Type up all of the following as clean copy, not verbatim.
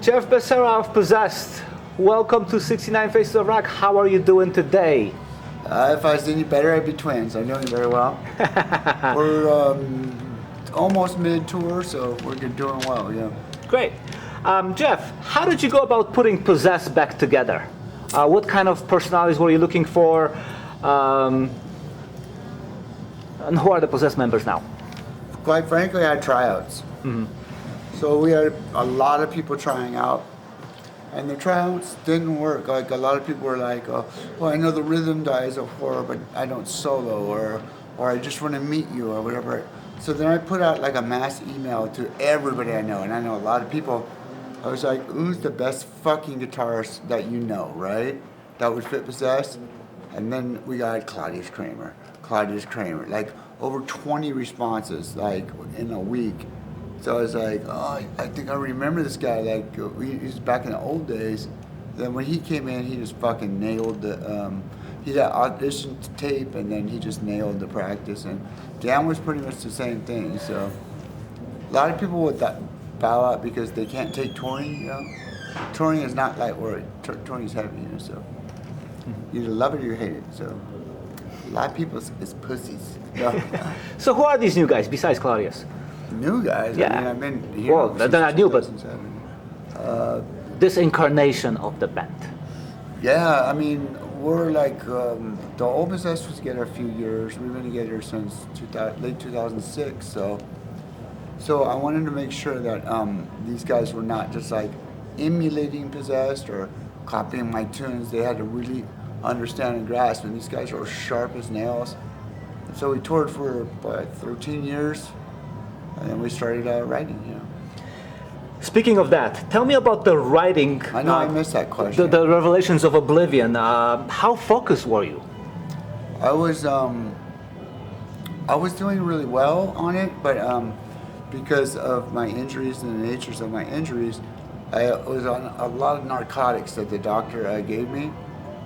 Jeff Becerra of Possessed, welcome to 69 Faces of Rock. How are you doing today? If I was any better, I'd be twins. I'm doing very well. We're almost mid-tour, so we're doing well, yeah. Great. Jeff, how did you go about putting Possessed back together? What kind of personalities were you looking for? And who are the Possessed members now? Quite frankly, I had tryouts. Mm-hmm. So we had a lot of people trying out, and the tryouts didn't work. Like a lot of people were like, "Oh, well, I know the rhythm dies of horror, but I don't solo," or "I just want to meet you," or whatever. So then I put out like a mass email to everybody I know, and I know a lot of people. I was like, "Who's the best fucking guitarist that you know, right? That would fit Possessed?" And then we got Claudius Kramer, like over 20 responses, like in a week. So I was like, oh, I think I remember this guy. Like, he's back in the old days. Then when he came in, he just fucking nailed the. He had audition tape, and then he just nailed the practice. And Dan was pretty much the same thing. So a lot of people would bow out because they can't take touring. You know, touring is not light work. Touring is heavy. You know, so you either love it or you hate it. So a lot of people is pussies. You know? So who are these new guys besides Claudius? New guys. Yeah. I mean, I've been here. Well, they're not new, but this incarnation of the band. Yeah, I mean, we're like the old Possessed was together a few years. We've been together since late 2006. So I wanted to make sure that these guys were not just like emulating Possessed or copying my tunes. They had to really understand and grasp. And these guys are sharp as nails. And so we toured for 13 years. And then we started writing, you know. Speaking of that, tell me about the writing. I know I missed that question. The revelations of Oblivion. How focused were you? I was doing really well on it, but because of my injuries and the natures of my injuries, I was on a lot of narcotics that the doctor gave me.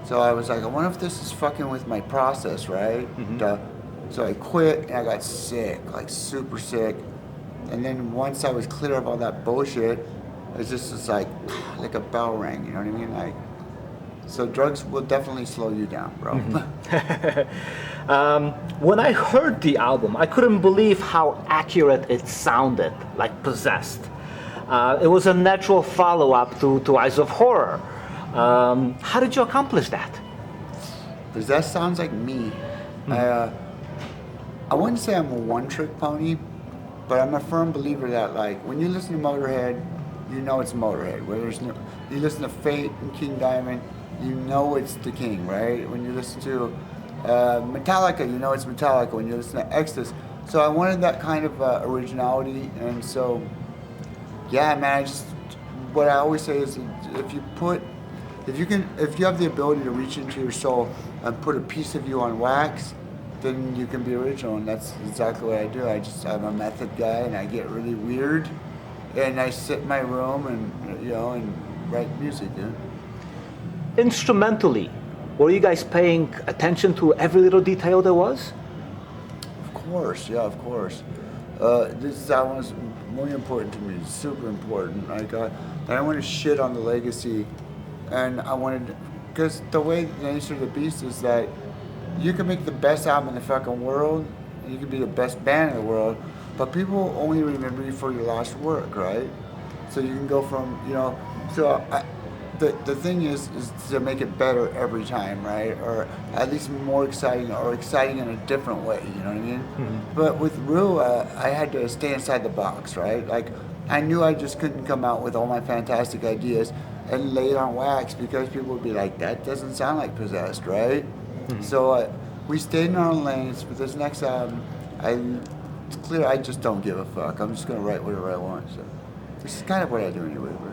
So I was like, I wonder if this is fucking with my process, right? Mm-hmm. So I quit and I got sick, like super sick. And then once I was clear of all that bullshit, it just was like a bell rang, you know what I mean? Like, so drugs will definitely slow you down, bro. Mm-hmm. When I heard the album, I couldn't believe how accurate it sounded, like Possessed. It was a natural follow-up to Eyes of Horror. How did you accomplish that? Possessed sounds like me. Mm-hmm. I wouldn't say I'm a one-trick pony, but I'm a firm believer that, like, when you listen to Motorhead, you know it's Motorhead. Whether you listen to Fate and King Diamond, you know it's the King, right? When you listen to Metallica, you know it's Metallica. When you listen to Exodus, so I wanted that kind of originality, and so yeah, man. What I always say is, if you have the ability to reach into your soul and put a piece of you on wax, then you can be original, and that's exactly what I do. I'm a method guy, and I get really weird, and I sit in my room and write music. Yeah. Instrumentally, were you guys paying attention to every little detail there was? Of course, yeah, of course. This album was really important to me, super important. I don't want to shit on the legacy, and I wanted, because the way the nature of the beast is that you can make the best album in the fucking world, and you can be the best band in the world, but people only remember you for your last work, right? So you can go from, the thing is to make it better every time, right? Or at least more exciting, or exciting in a different way, you know what I mean? Mm-hmm. But with Rue, I had to stay inside the box, right? Like, I knew I just couldn't come out with all my fantastic ideas and lay it on wax, because people would be like, that doesn't sound like Possessed, right? Mm-hmm. So we stayed in our own lanes. But this next album, it's clear I just don't give a fuck. I'm just gonna write whatever I want. So this is kind of what I do anyway. But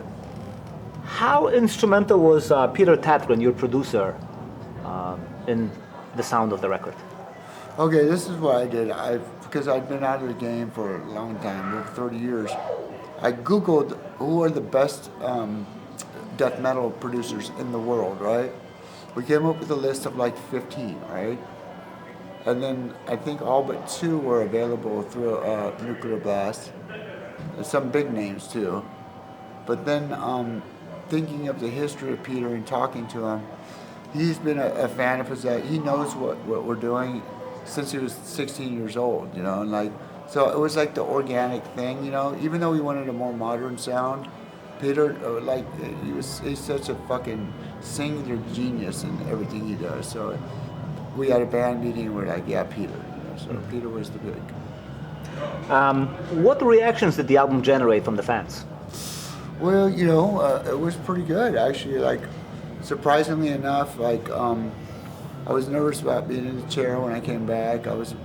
how instrumental was Peter Tatrin, your producer, in the sound of the record? Okay, this is what I did. Because I'd been out of the game for a long time, over 30 years. I Googled who are the best death metal producers in the world, right? We came up with a list of like 15, right? And then I think all but 2 were available through Nuclear Blast. There's some big names too. But then thinking of the history of Peter and talking to him, he's been a fan of Possessed. He knows what we're doing since he was 16 years old, you know, and like, so it was like the organic thing, you know, even though we wanted a more modern sound, Peter, like, he's such a fucking singular genius in everything he does. So we had a band meeting and we're like, yeah, Peter, you know, so Peter was the big. What reactions did the album generate from the fans? Well, you know, it was pretty good, actually. Like, surprisingly enough, like, I was nervous about being in the chair when I came back. I was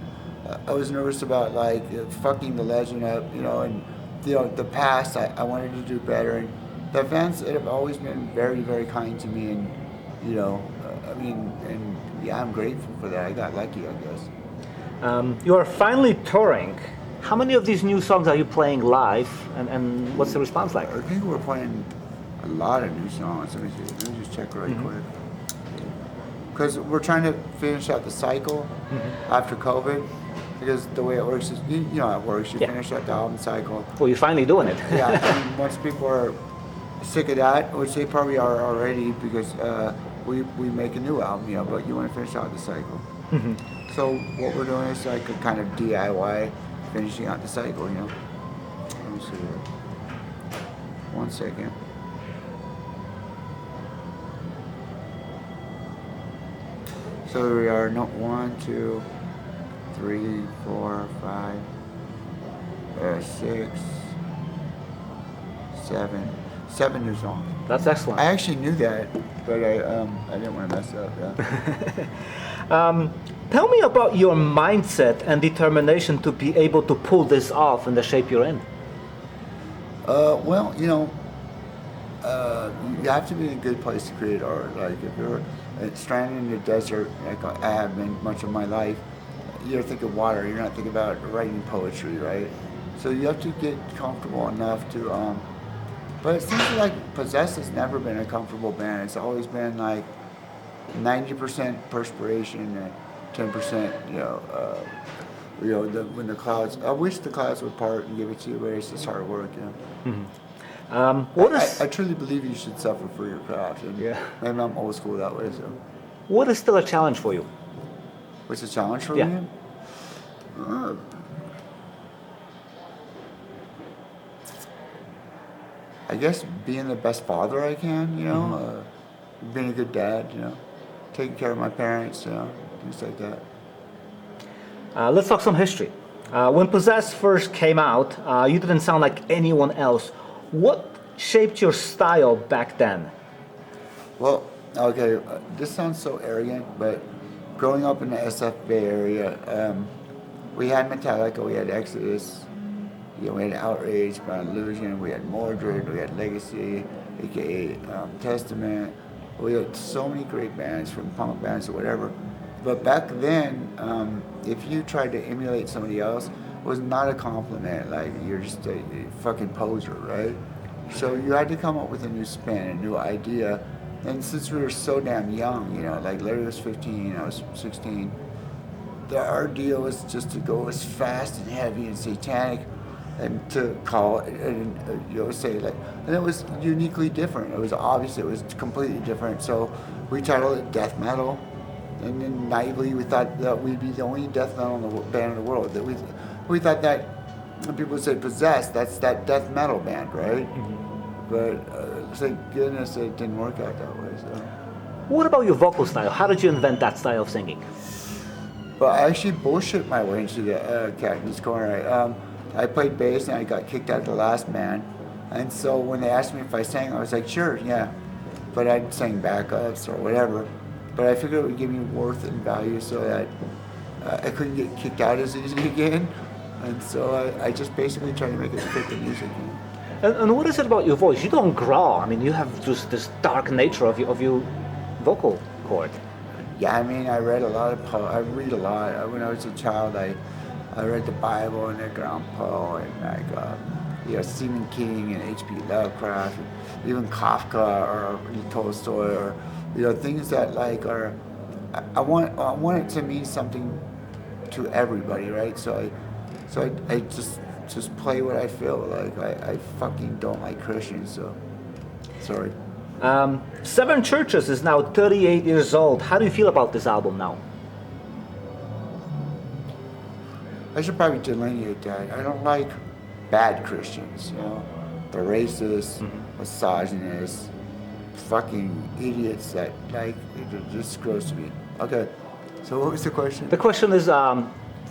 nervous about, like, fucking the legend up, you know, and, you know, the past, I wanted to do better. And the fans have always been very, very kind to me, and, you know, I mean, and yeah, I'm grateful for that. I got lucky, I guess. You are finally touring. How many of these new songs are you playing live, and what's the response like? I think we're playing a lot of new songs. Let me just check right quick. Because we're trying to finish out the cycle after COVID. Because the way it works is, you know how it works. You finish out the album cycle. Well, you're finally doing it. Yeah, and once people are sick of that, which they probably are already, because we make a new album, you know, but you want to finish out the cycle. So what we're doing is like a kind of DIY finishing out the cycle, you know. Let me see here. 1 second. So there we are. No, 1, 2, 3, 4, 5, 6, 7 new songs. That's excellent. I actually knew that, but I didn't want to mess it up. Yeah. Tell me about your mindset and determination to be able to pull this off in the shape you're in. Well, you know, you have to be in a good place to create art. Like if you're stranded in the desert, like I have been much of my life, you're thinking water. You're not thinking about writing poetry, right? So you have to get comfortable enough to. But it seems like Possessed has never been a comfortable band. It's always been like 90% perspiration and 10%, when the clouds. I wish the clouds would part and give it to you, but it's just hard work, you know. I truly believe you should suffer for your craft, and maybe I'm old school that way. So, what is still a challenge for you? What's a challenge for me? I guess being the best father I can, you know, being a good dad, you know, taking care of my parents, you know, things like that. Let's talk some history. When Possessed first came out, you didn't sound like anyone else. What shaped your style back then? Well, okay, this sounds so arrogant, but growing up in the SF Bay Area, we had Metallica, we had Exodus, you know, we had Outrage, Illusion, we had Mordred, we had Legacy, aka Testament. We had so many great bands, from punk bands or whatever. But back then, if you tried to emulate somebody else, it was not a compliment. Like, you're just a fucking poser, right? So you had to come up with a new spin, a new idea. And since we were so damn young, you know, like Larry was 15, I was 16, our deal was just to go as fast and heavy and satanic, and to call it, and say like, and it was uniquely different. It was obvious, it was completely different. So we titled it death metal, and then naively we thought that we'd be the only death metal band in the world. That we thought that when people say Possessed, that's that death metal band, right? But thank goodness it didn't work out that way. So. What about your vocal style? How did you invent that style of singing? But I actually bullshit my way into the Cactus Corner. I played bass and I got kicked out of the last band. And so when they asked me if I sang, I was like, sure, yeah. But I'd sing backups or whatever. But I figured it would give me worth and value so that I couldn't get kicked out as easily again. And so I just basically tried to make it fit the music. And what is it about your voice? You don't growl. I mean, you have just this dark nature of your vocal cord. Yeah, I mean, I read a lot of I read a lot. When I was a child, I read the Bible and Edgar Allan Poe and Stephen King and H.P. Lovecraft, and even Kafka or Tolstoy, or things that like are. I want it to mean something to everybody, right? So I just just play what I feel. Like I fucking don't like Christians, so sorry. Seven Churches is now 38 years old. How do you feel about this album now? I should probably delineate that. I don't like bad Christians, you know. The racist, misogynist, fucking idiots that, like, it just gross to me. Okay, so what was the question? The question is,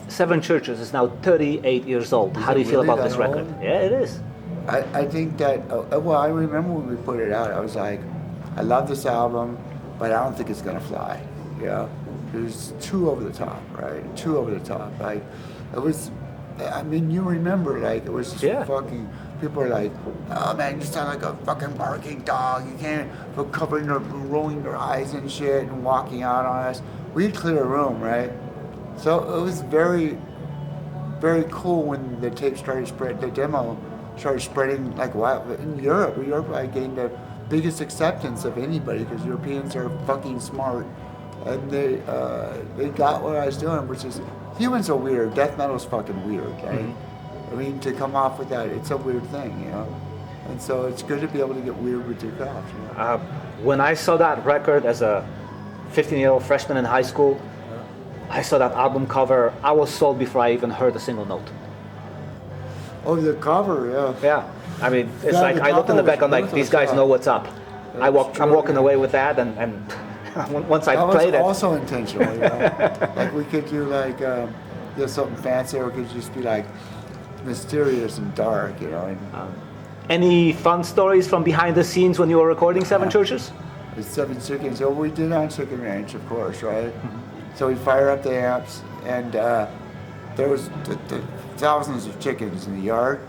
Seven Churches is now 38 years old. How do you feel really about this that record? old? Yeah, it is. I think that, well, I remember when we put it out, I was like, I love this album, but I don't think it's gonna fly, you know? It was too over the top, right? Too over the top. Like, it was, I mean, you remember, like, it was just fucking, people are like, oh man, you sound like a fucking barking dog. You can't put covering or rolling your eyes and shit and walking out on us. We'd clear a room, right? So it was very, very cool when the tape started spread, the demo started spreading like wild. In Europe, I gained the biggest acceptance of anybody because Europeans are fucking smart, and they got what I was doing, which is humans are weird. Death metal's fucking weird, right? I mean, to come off with that, it's a weird thing, you know. And so it's good to be able to get weird with your craft. You know? When I saw that record as a 15-year-old freshman in high school, I saw that album cover. I was sold before I even heard a single note. Oh, the cover, yeah. Yeah, I mean, it's like I looked in the back. I'm like, these guys know what's up. I'm walking away with that, and once I played it, that was also intentional. You know? Like we could do like something fancy, or it could just be like mysterious and dark, you know. And, any fun stories from behind the scenes when you were recording Seven Churches? the 7 chickens. So we did on Chicken Ranch, of course, right? So we fire up the amps, and there was the thousands of chickens in the yard.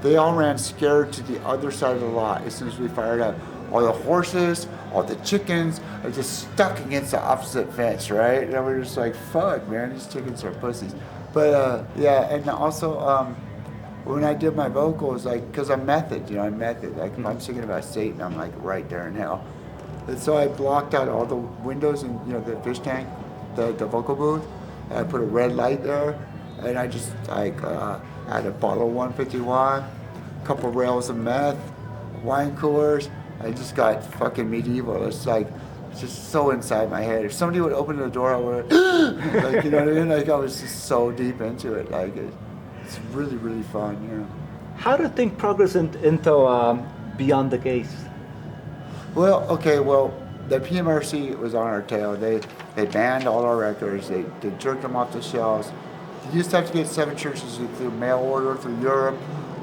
They all ran scared to the other side of the lot as soon as we fired up. All the horses, all the chickens are just stuck against the opposite fence, right? And we're just like, fuck, man, these chickens are pussies. But yeah, and also when I did my vocals, like, because I'm method, you know, I'm method. Like, if I'm singing about Satan, I'm like right there in hell. And so I blocked out all the windows in, you know, the fish tank, the vocal booth. I put a red light there, and I just like had a bottle of 151, a couple rails of meth, wine coolers. I just got fucking medieval. It's like, it's just so inside my head. If somebody would open the door, I would, like, you know what I mean? Like, I was just so deep into it. Like, it's really, really fun, you know. How do you think progress into Beyond the Gates? Well, okay, well, the PMRC was on our tail. They banned all our records. They jerked them off the shelves. You used to have to get 7 churches through mail order through Europe,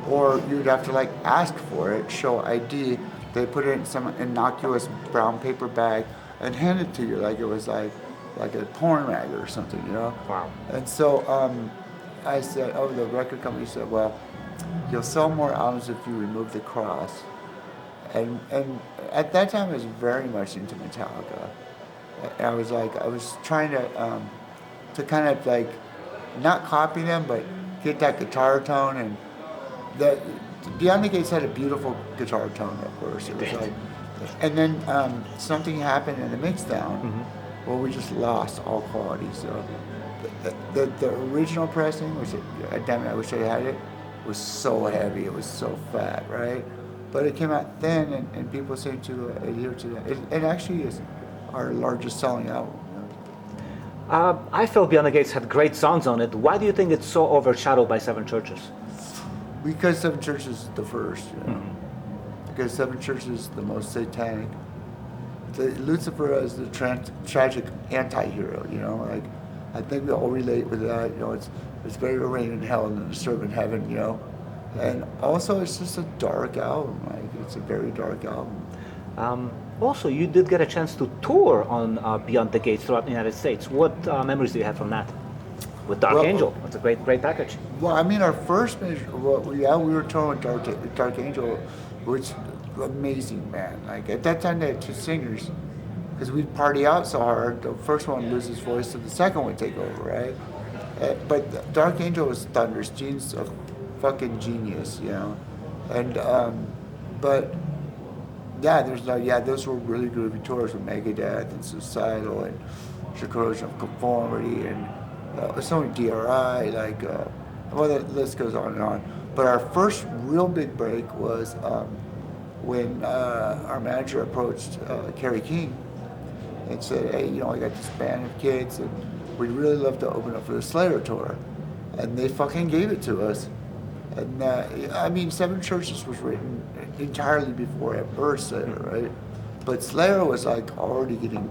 or you'd have to like ask for it, show ID. They put it in some innocuous brown paper bag and hand it to you like it was like a porn rag or something, you know? Wow. And so I said, oh, the record company said, well, you'll sell more albums if you remove the cross. And at that time I was very much into Metallica. I was trying to kind of like, not copy them, but get that guitar tone, and that Beyond the Gates had a beautiful guitar tone at first. It was like, and then something happened in the mix down, where we just lost all quality. So the original pressing, which damn it, I wish I had it, was so heavy. It was so fat, right? But it came out thin, and people seem to adhere to that. It actually is our largest selling album. I felt Beyond the Gates had great songs on it. Why do you think it's so overshadowed by 7 Churches? Because 7 Churches is the first, you know. Because 7 Churches is the most satanic. Lucifer is the tragic anti-hero, you know. Like, I think we all relate with that. You know, it's better to reign in hell than to serve in heaven, you know. And also, it's just a dark album. Like, it's a very dark album. Also, you did get a chance to tour on Beyond the Gates throughout the United States. What memories do you have from that? With Dark Angel, that's a great package. Well, I mean, our first major, we were touring with Dark Angel, which amazing, man. Like, at that time, they had 2 singers, because we'd party out so hard. The first one would lose his voice, so the second would take over, right? But Dark Angel was thunderous. Gene's a fucking genius, you know. And but yeah, those were really groovy tours with Megadeth and Suicidal and Corrosion of Conformity and so many DRI, like, well, the list goes on and on. But our first real big break was when our manager approached Kerry King and said, hey, I got this band of kids and we'd really love to open up for the Slayer tour. And they fucking gave it to us. And Seven Churches was written entirely before at birth Slayer, right? But Slayer was like already getting,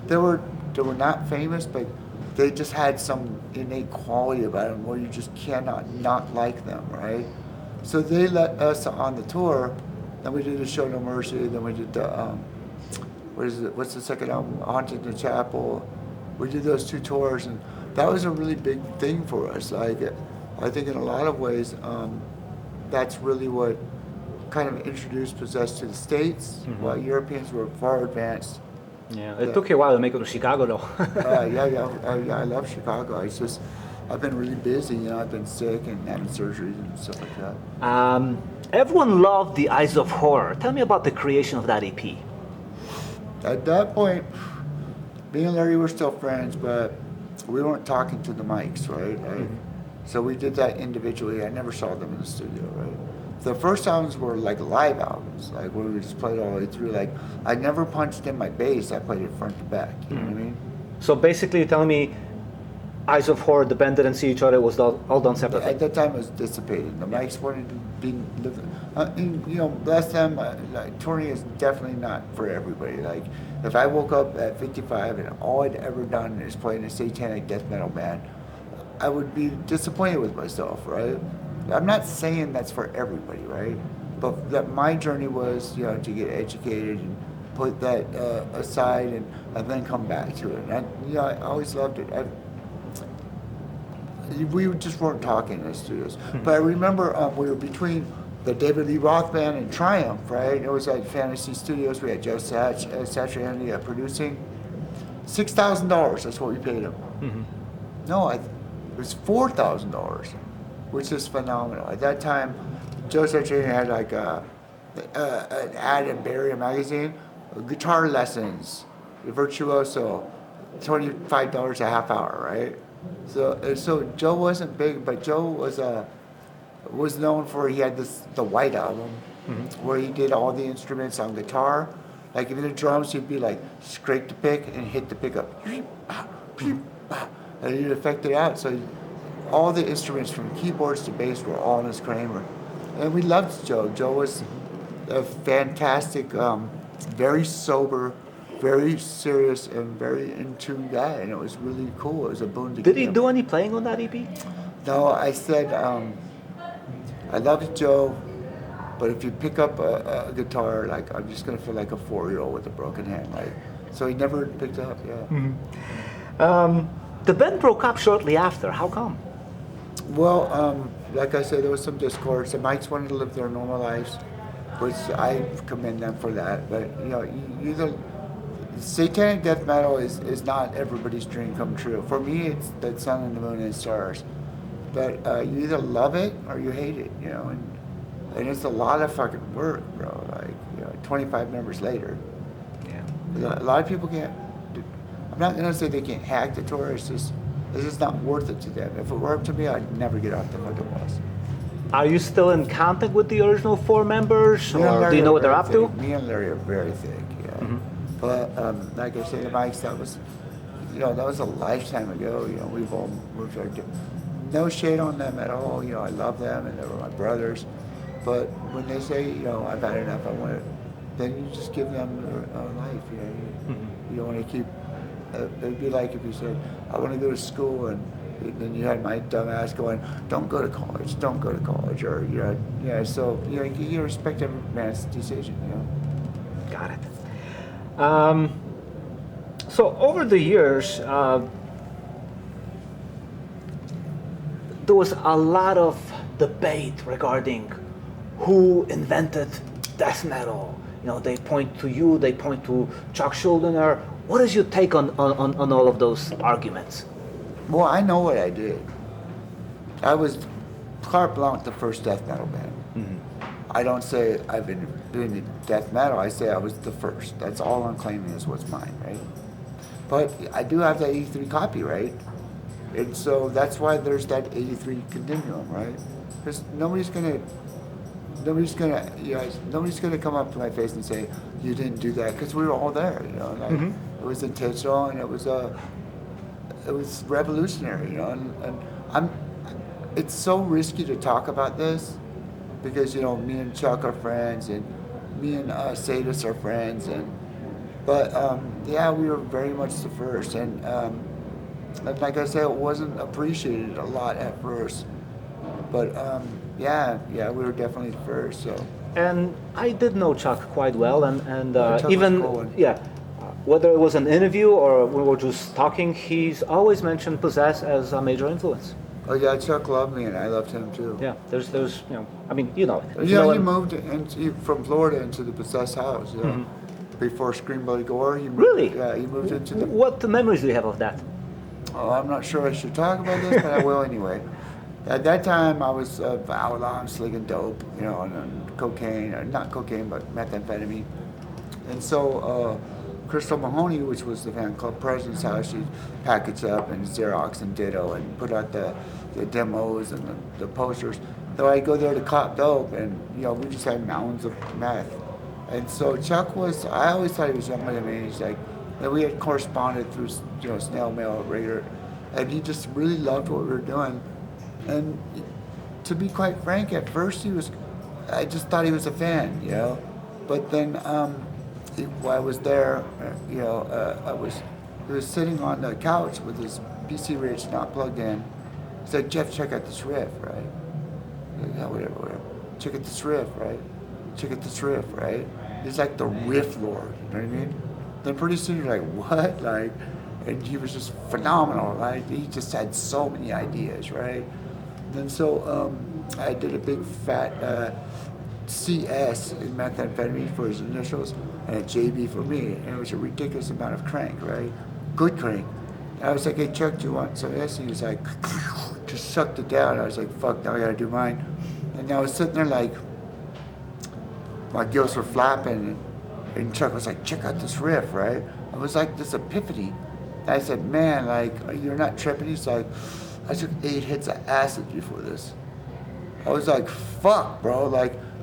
they were not famous, but they just had some innate quality about them where you just cannot not like them, right? So they let us on the tour. Then we did a Show No Mercy. Then we did the what's the second album? Haunted the Chapel. We did those 2 tours, and that was a really big thing for us. Like, I think in a lot of ways, that's really what kind of introduced Possessed to the States, while Europeans were far advanced. Yeah, it took you a while to make it to Chicago, though. I love Chicago. I've been really busy. I've been sick and having surgeries and stuff like that. Everyone loved The Eyes of Horror. Tell me about the creation of that EP. At that point, me and Larry were still friends, but we weren't talking to the mics, right? So we did that individually. I never saw them in the studio, right? The first albums were like live albums, like where we just played all the way through. Like, I never punched in my bass. I played it front to back. You know what I mean? So basically, you're telling me Eyes of Horror, the band didn't see each other, it was all done separately? At that time, it was dissipated. The mics wanted to be lived. Last time, touring is definitely not for everybody. Like, if I woke up at 55 and all I'd ever done is play in a satanic death metal band, I would be disappointed with myself, right? I'm not saying that's for everybody, right? But that my journey was, to get educated and put that aside and then come back to it. And I always loved it. We just weren't talking in the studios. But I remember we were between the David Lee Roth band and Triumph, right? It was like Fantasy Studios. We had Joe Satriani producing. $6,000, that's what we paid him. No, it was $4,000, which is phenomenal. At that time, Joe Satriani had like an ad in Becerra magazine, guitar lessons, virtuoso, $25 a half hour, right? So Joe wasn't big, but Joe was known for, he had the White Album, where he did all the instruments on guitar. Like, even the drums, he'd be like, scrape the pick and hit the pickup. And he'd effect it out. So all the instruments from keyboards to bass were all in his Kramer. And we loved Joe. Joe was a fantastic, very sober, very serious, and very in tune guy, and it was really cool. It was a boon to Did he do any playing on that EP? No, I said, I loved Joe, but if you pick up a guitar, like, I'm just gonna feel like a 4-year-old with a broken hand, like. So he never picked it up, The band broke up shortly after. How come? Well, like I said, there was some discord. The Mikes wanted to live their normal lives, which I commend them for that. But satanic death metal is not everybody's dream come true. For me, it's the sun and the moon and stars. But you either love it or you hate it, and it's a lot of fucking work, bro. Like, 25 members later. Yeah. A lot of people can't. I'm not gonna say they can't hack the tour. It's just not worth it to them. If it were up to me, I'd never get off the fucking bus. Are you still in contact with the original 4 members, or do you know what they're up to? Me and Larry are very thick, yeah. But like I said, the Mikes, that was a lifetime ago. We've all moved our. No shade on them at all. I love them, and they were my brothers. But when they say, I've had enough, I want it, then you just give them their life. You don't want to keep. It'd be like if you said, I want to go to school, and then you had my dumb ass going, don't go to college, or So you respect every man's decision. Got it. So over the years, there was a lot of debate regarding who invented death metal. They point to you, they point to Chuck Schuldiner. What is your take on all of those arguments? Well, I know what I did. I was carte blanche the first death metal band. I don't say I've been doing death metal. I say I was the first. That's all I'm claiming is what's mine, right? But I do have that E3 copyright. And so that's why there's that 83 continuum, right? Because nobody's gonna come up to my face and say you didn't do that, because we were all there, like it was intentional, and it was revolutionary, and it's so risky to talk about this because me and Chuck are friends, and me and Sadis are friends, but we were very much the first, and like I said, it wasn't appreciated a lot at first, but we were definitely the first. So. And I did know Chuck quite well, and Chuck even was cool. whether it was an interview or we were just talking, he's always mentioned Possess as a major influence. Oh yeah, Chuck loved me, and I loved him too. Yeah, there's I mean, He moved from Florida into the Possessed house. Before Scream Bloody Gore. He moved, really? Yeah, he moved into the. What memories do you have of that? Oh, I'm not sure I should talk about this, but I will anyway. At that time, I was outlaw, slinging dope, and cocaine, or not cocaine, but methamphetamine. And so Crystal Mahoney, which was the fan club president's house, she packaged up and Xerox and Ditto and put out the demos and the posters. So I'd go there to cop dope, and we just had mounds of meth. And so Chuck I always thought he was younger than me. He's like, we had corresponded through snail mail regular, and he just really loved what we were doing. And to be quite frank, at first I just thought he was a fan, But then while I was there, he was sitting on the couch with his PC Rich not plugged in. He said, "Jeff, check out this riff, right?" Like, yeah, whatever. Check out this riff, right? Check out this riff, right? He's like the riff lord, you know what I mean? Then pretty soon you're like, what? And he was just phenomenal, right? He just had so many ideas, right? And so I did a big fat CS in methamphetamine for his initials and a JB for me, and it was a ridiculous amount of crank, right? Good crank. And I was like, "Hey Chuck, do you want some of this?" And he was like, just sucked it down. I was like, "Fuck, now I gotta do mine." And I was sitting there like, my gills were flapping, and Chuck was like, "Check out this riff, right?" It was like this epiphany. And I said, "Man, you're not tripping?" He's like, "I took 8 hits of acid before this." I was like, "Fuck, bro,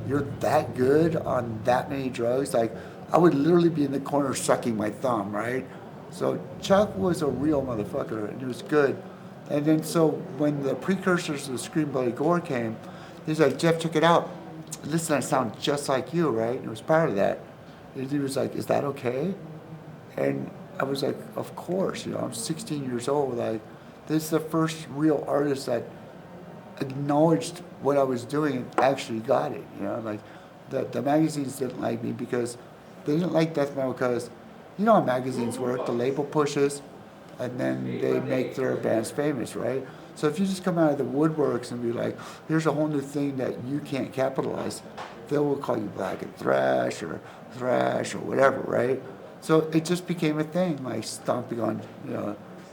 you're that good on that many drugs?" I would literally be in the corner sucking my thumb, right? So Chuck was a real motherfucker, and he was good. And then so when the precursors of the Scream Bloody Gore came, he's like, "Jeff, check it out. Listen, I sound just like you, right?" And he was proud of that. And he was like, "Is that okay?" And I was like, "Of course, I'm 16 years old. This is the first real artist that acknowledged what I was doing and actually got it, the magazines didn't like me because they didn't like death metal because, how magazines work. The label pushes, and then they make their bands famous, right? So if you just come out of the woodworks and be like, here's a whole new thing that you can't capitalize, they will call you black and thrash or whatever, right? So it just became a thing, like stomping on,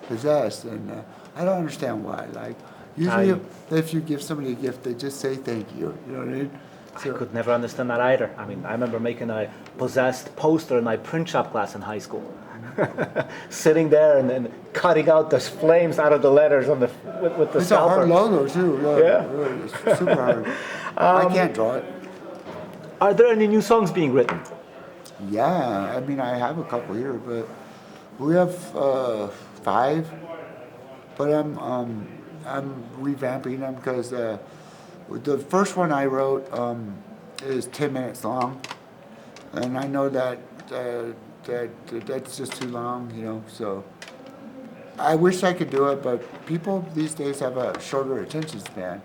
Possessed, and I don't understand why. Usually if you give somebody a gift, they just say thank you, you know what I mean? So, I could never understand that either. I mean, I remember making a Possessed poster in my print shop class in high school. Sitting there and then cutting out the flames out of the letters on with the it's scalper. a hard logo too. Yeah. Really, it's super hard. I can't draw it. Are there any new songs being written? Yeah, I mean I have a couple here, but we have 5. But I'm revamping them because the first one I wrote is 10 minutes long, and I know that that's just too long, so I wish I could do it, but people these days have a shorter attention span.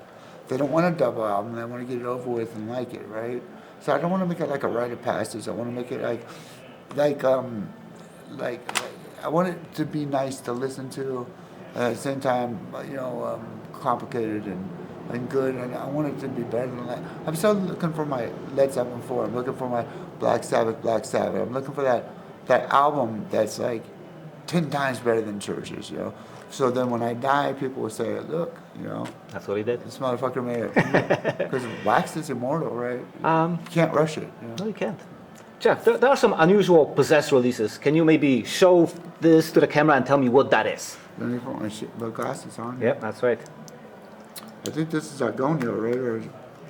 They don't want a double album, they want to get it over with and like it, right? So I don't want to make it like a rite of passage. I want to make it like I want it to be nice to listen to, at the same time, complicated and good, and I want it to be better than that. I'm still looking for my Led Zeppelin 4. I'm looking for my Black Sabbath. I'm looking for that album that's like 10 times better than Church's, So then when I die, people will say, look, That's what he did. this motherfucker made it. Because wax is immortal, right? You can't rush it. No, you can't. Jeff, there are some unusual Possessed releases. Can you maybe show this to the camera and tell me what that is? Let me put my glasses on. Yep, that's right. I think this is Agonia, right? Or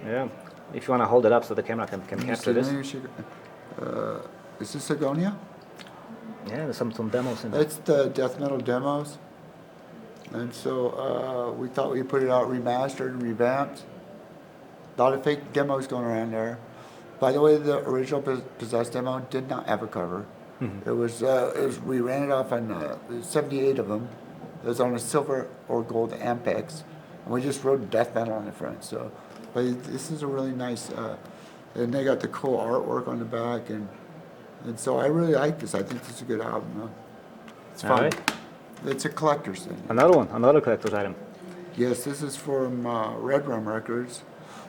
Yeah. If you want to hold it up so the camera can capture this. Is this Agonia? Yeah, there's some demos in there. It's the death metal demos. And so we thought we'd put it out remastered and revamped. A lot of fake demos going around there. By the way, the original Possessed demo did not have a cover. Mm-hmm. It was we ran it off on 78 of them. It was on a silver or gold Ampex, and we just wrote death metal on the front. So, but this is a really nice, and they got the cool artwork on the back, and so I really like this. I think this is a good album. Huh? It's fun. All right. It's a collector's thing. Another collector's item. Yes, this is from Red Rum Records.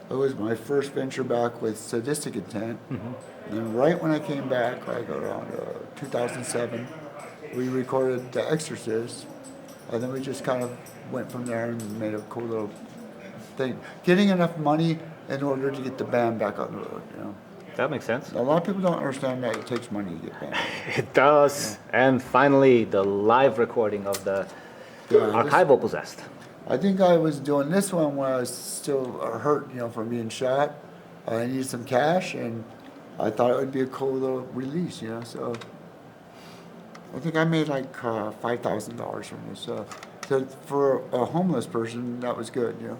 It was my first venture back with Sadistic Intent. Mm-hmm. And right when I came back, like around 2007, we recorded The Exorcist. And then we just kind of went from there and made a cool little thing. Getting enough money in order to get the band back on the road, you know. That makes sense. A lot of people don't understand that it takes money to get band. It does. Yeah. And finally, the live recording of the archival Possessed. I think I was doing this one when I was still hurt, you know, from being shot. I needed some cash, and I thought it would be a cool little release, you know. So I think I made like $5,000 from this. So for a homeless person, that was good, you know.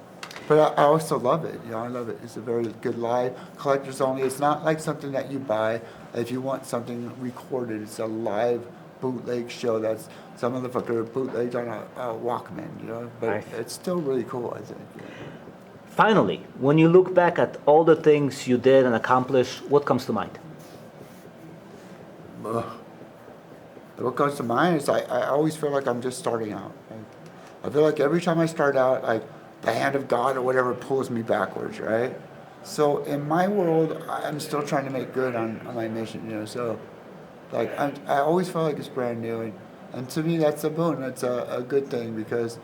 But I also love it, you know. I love it. It's a very good live, collector's only. It's not like something that you buy if you want something recorded. It's a live bootleg show. That's some of the fucker bootlegged on a Walkman, you know, but it's still really cool, I think. Yeah. Finally, when you look back at all the things you did and accomplished, what comes to mind? What comes to mind is I always feel like I'm just starting out. I feel like every time I start out, like the hand of God or whatever pulls me backwards, right? So in my world, I'm still trying to make good on my mission, you know, so like I always feel like it's brand new, and to me that's a boon. That's a good thing, because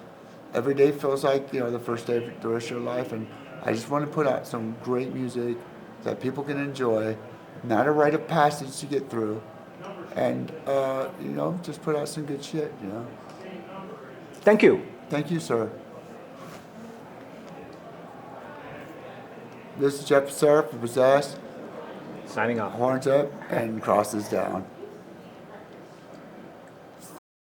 every day feels like, you know, the first day of the rest of your life, and I just want to put out some great music that people can enjoy, not a rite of passage to get through, and you know, just put out some good shit, you know. Thank you. Thank you, sir. This is Jeff Becerra for Possessed. Signing off. Horns up and crosses down.